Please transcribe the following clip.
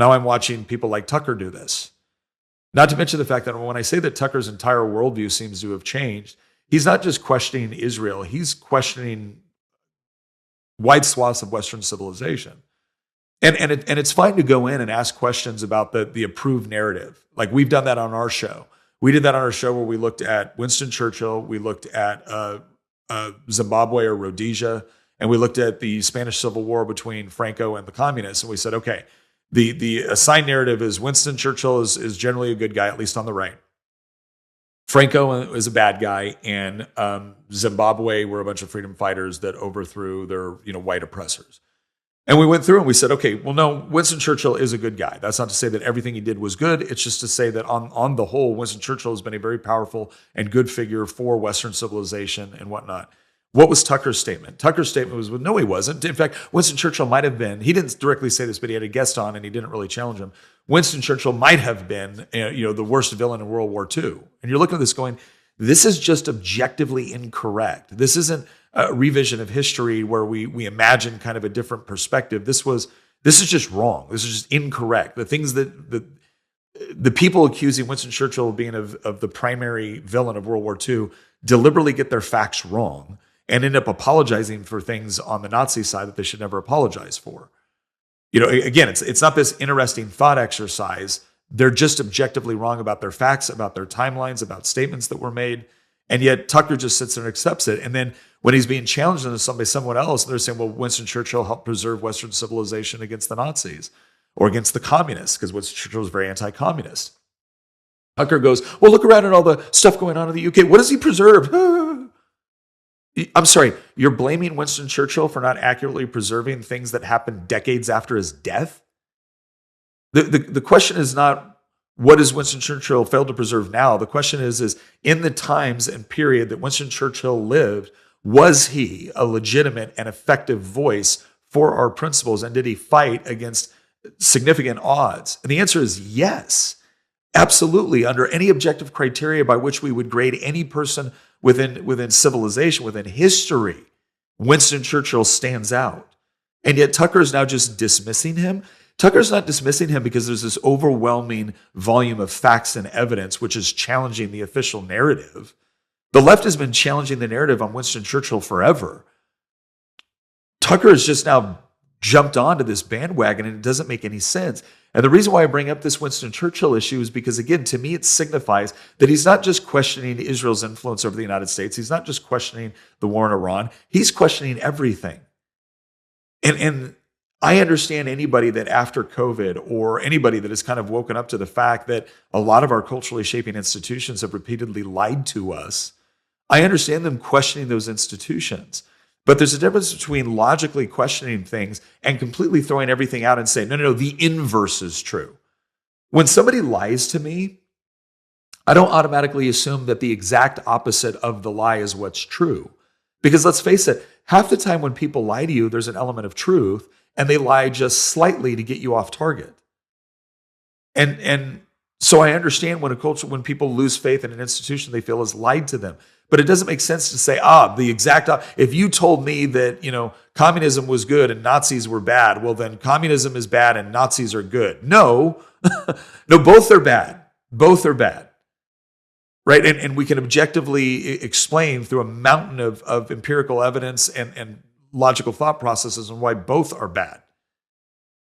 Now I'm watching people like Tucker do this. Not to mention the fact that when I say that Tucker's entire worldview seems to have changed, he's not just questioning Israel, he's questioning wide swaths of Western civilization. And it's fine to go in and ask questions about the approved narrative. Like we've done that on our show. We did that on our show where we looked at Winston Churchill, we looked at Zimbabwe or Rhodesia, and we looked at the Spanish Civil War between Franco and the communists. And we said, okay, the assigned narrative is Winston Churchill is generally a good guy, at least on the right. Franco is a bad guy, and Zimbabwe were a bunch of freedom fighters that overthrew their white oppressors. And we went through and we said, okay, well, no, Winston Churchill is a good guy. That's not to say that everything he did was good. It's just to say that on the whole, Winston Churchill has been a very powerful and good figure for Western civilization and whatnot. What was Tucker's statement? Tucker's statement was, well, no, he wasn't. In fact, Winston Churchill might have been, he didn't directly say this, but he had a guest on and he didn't really challenge him. Winston Churchill might have been, the worst villain in World War II. And you're looking at this going, this is just objectively incorrect. This isn't a revision of history where we imagine kind of a different perspective. This is just wrong. This is just incorrect. The things that the people accusing Winston Churchill of being of the primary villain of World War II deliberately get their facts wrong and end up apologizing for things on the Nazi side that they should never apologize for. Again, it's not this interesting thought exercise. They're just objectively wrong about their facts, about their timelines, about statements that were made. And yet Tucker just sits there and accepts it. And then when he's being challenged on this by someone else, they're saying, well, Winston Churchill helped preserve Western civilization against the Nazis or against the communists, because Winston Churchill was very anti-communist. Tucker goes, well, look around at all the stuff going on in the UK. What does he preserve? I'm sorry, you're blaming Winston Churchill for not accurately preserving things that happened decades after his death? The question is not, what does Winston Churchill fail to preserve now? The question is in the times and period that Winston Churchill lived, was he a legitimate and effective voice for our principles? And did he fight against significant odds? And the answer is yes, absolutely. Under any objective criteria by which we would grade any person within civilization, within history, Winston Churchill stands out. And yet Tucker is now just dismissing him. Tucker's not dismissing him because there's this overwhelming volume of facts and evidence, which is challenging the official narrative. The left has been challenging the narrative on Winston Churchill forever. Tucker has just now jumped onto this bandwagon, and it doesn't make any sense. And the reason why I bring up this Winston Churchill issue is because, again, to me, it signifies that he's not just questioning Israel's influence over the United States. He's not just questioning the war in Iran. He's questioning everything. And I understand anybody that after COVID, or anybody that has kind of woken up to the fact that a lot of our culturally shaping institutions have repeatedly lied to us. I understand them questioning those institutions. But there's a difference between logically questioning things and completely throwing everything out and saying, no, the inverse is true. When somebody lies to me, I don't automatically assume that the exact opposite of the lie is what's true. Because let's face it, half the time when people lie to you, there's an element of truth, and they lie just slightly to get you off target. And so I understand when people lose faith in an institution they feel has lied to them. But it doesn't make sense to say, if you told me that, communism was good and Nazis were bad, well, then communism is bad and Nazis are good. No, no, both are bad. Both are bad. Right? And we can objectively explain through a mountain of empirical evidence and logical thought processes on why both are bad.